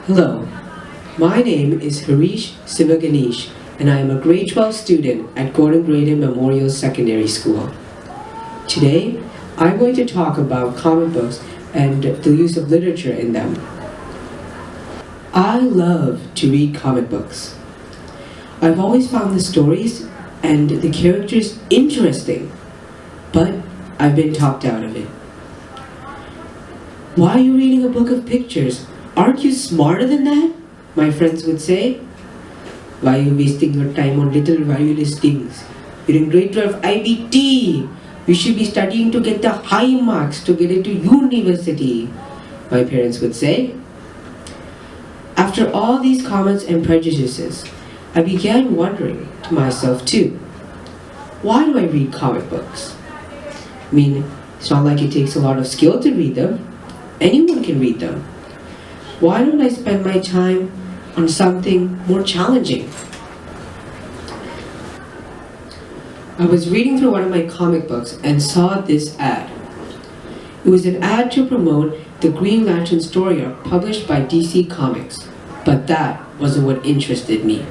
Hello, my name is Harrish Sivaganeesh and I am a grade 12 student at Graydon Memorial Secondary School. Today, I'm going to talk about comic books and the use of literature in them. I love to read comic books. I've always found the stories and the characters interesting, but I've been talked out of it. Why are you reading a book of pictures? Aren't you smarter than that? My friends would say. Why are you wasting your time on little valueless things? You're in grade 12 IBT. You should be studying to get the high marks to get into university, my parents would say. After all these comments and prejudices, I began wondering to myself too, why do I read comic books? I mean, it's not like it takes a lot of skill to read them. Anyone can read them. Why don't I spend my time on something more challenging? I was reading through one of my comic books and saw this ad. It was an ad to promote the Green Lantern story arc published by DC Comics, but that wasn't what interested me.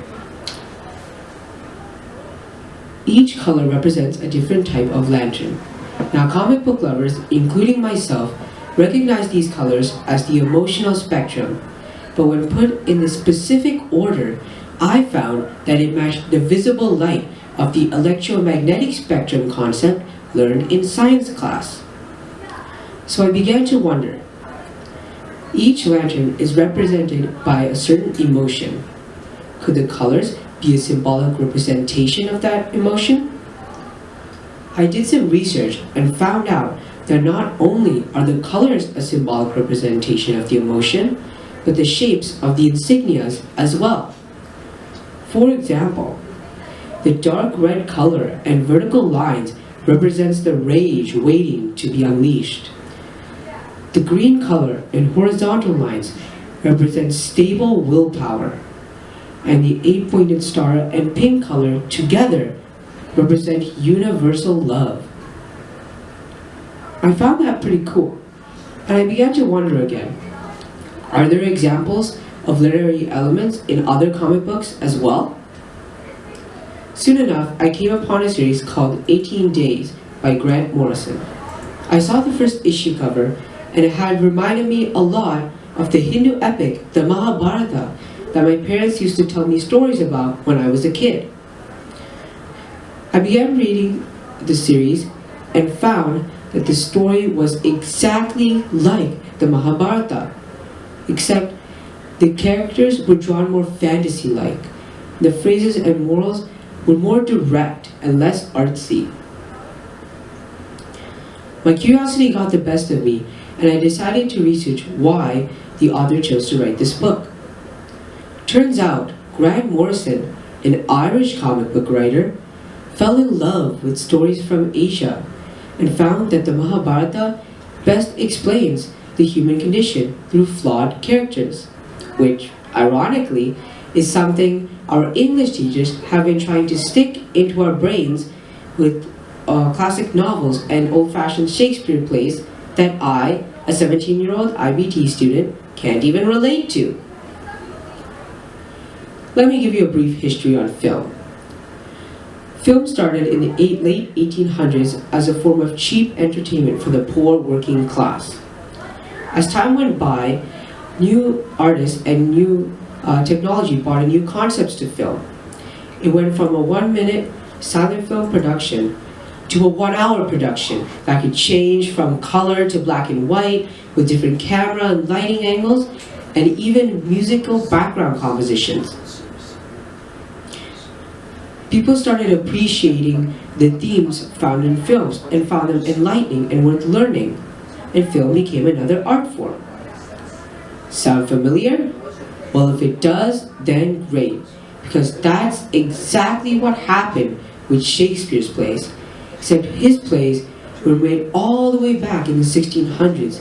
Each color represents a different type of lantern. Now, comic book lovers, including myself, recognize these colors as the emotional spectrum, but when put in the specific order, I found that it matched the visible light of the electromagnetic spectrum concept learned in science class. So I began to wonder, each lantern is represented by a certain emotion. Could the colors be a symbolic representation of that emotion? I did some research and found out that not only are the colors a symbolic representation of the emotion, but the shapes of the insignias as well. For example, the dark red color and vertical lines represents the rage waiting to be unleashed. The green color and horizontal lines represent stable willpower, and the 8-pointed star and pink color together represent universal love. I found that pretty cool, and I began to wonder again, are there examples of literary elements in other comic books as well? Soon enough, I came upon a series called 18 Days by Grant Morrison. I saw the first issue cover, and it had reminded me a lot of the Hindu epic, the Mahabharata, that my parents used to tell me stories about when I was a kid. I began reading the series and found that the story was exactly like the Mahabharata, except the characters were drawn more fantasy-like. The phrases and morals were more direct and less artsy. My curiosity got the best of me, and I decided to research why the author chose to write this book. Turns out, Grant Morrison, an Irish comic book writer, fell in love with stories from Asia and found that the Mahabharata best explains the human condition through flawed characters, which, ironically, is something our English teachers have been trying to stick into our brains with classic novels and old-fashioned Shakespeare plays that I, a 17-year-old IBT student, can't even relate to. Let me give you a brief history on film. Film started in the late 1800s as a form of cheap entertainment for the poor working class. As time went by, new artists and new technology brought in new concepts to film. It went from a 1-minute silent film production to a 1-hour production that could change from color to black and white with different camera and lighting angles and even musical background compositions. People started appreciating the themes found in films and found them enlightening and worth learning, and film became another art form. Sound familiar? Well, if it does, then great, because that's exactly what happened with Shakespeare's plays, except his plays were made all the way back in the 1600s,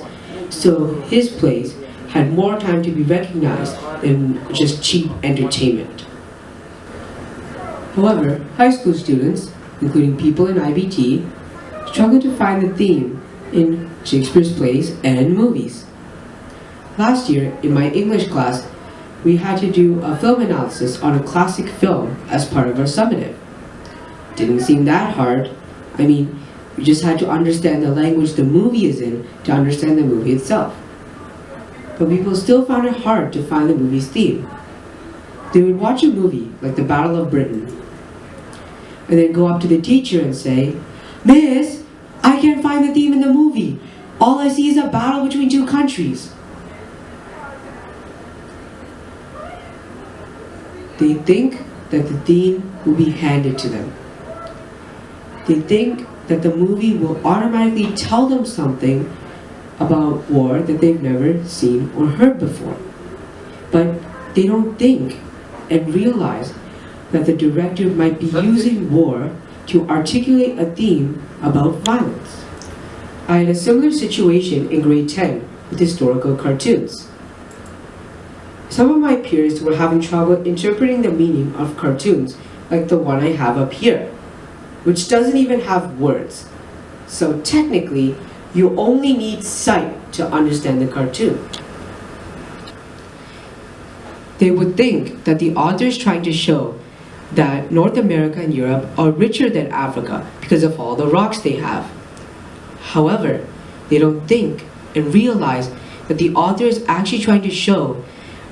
so his plays had more time to be recognized than just cheap entertainment. However, high school students, including people in IBT, struggle to find the theme in Shakespeare's plays and movies. Last year, in my English class, we had to do a film analysis on a classic film as part of our summative. Didn't seem that hard. I mean, we just had to understand the language the movie is in to understand the movie itself. But people still found it hard to find the movie's theme. They would watch a movie like the Battle of Britain and then go up to the teacher and say, "Miss, I can't find the theme in the movie. All I see is a battle between two countries." They think that the theme will be handed to them. They think that the movie will automatically tell them something about war that they've never seen or heard before. But they don't think and realize that the director might be using war to articulate a theme about violence. I had a similar situation in grade 10 with historical cartoons. Some of my peers were having trouble interpreting the meaning of cartoons like the one I have up here, which doesn't even have words. So technically, you only need sight to understand the cartoon. They would think that the author is trying to show that North America and Europe are richer than Africa because of all the rocks they have. However, they don't think and realize that the author is actually trying to show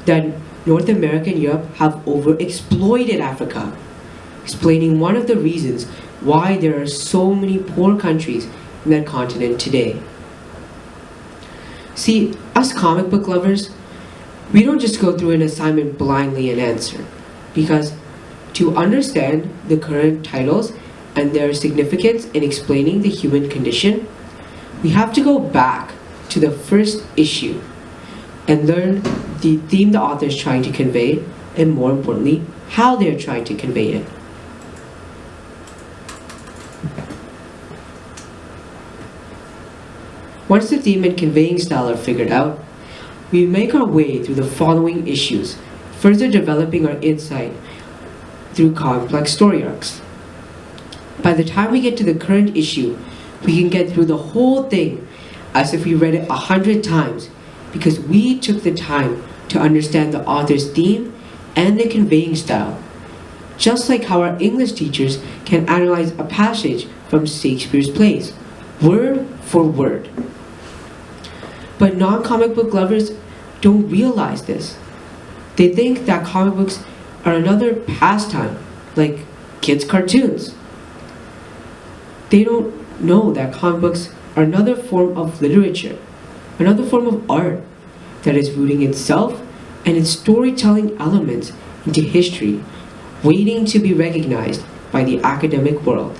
that North America and Europe have overexploited Africa, explaining one of the reasons why there are so many poor countries in that continent today. See, us comic book lovers, we don't just go through an assignment blindly and answer, because to understand the current titles and their significance in explaining the human condition, we have to go back to the first issue and learn the theme the author is trying to convey, and more importantly, how they're trying to convey it. Once the theme and conveying style are figured out, we make our way through the following issues, further developing our insight through complex story arcs. By the time we get to the current issue, we can get through the whole thing as if we read it 100 times, because we took the time to understand the author's theme and the conveying style, just like how our English teachers can analyze a passage from Shakespeare's plays, word for word. But non-comic book lovers don't realize this. They think that comic books are another pastime, like kids' cartoons. They don't know that comic books are another form of literature, another form of art that is rooting itself and its storytelling elements into history, waiting to be recognized by the academic world.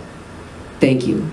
Thank you.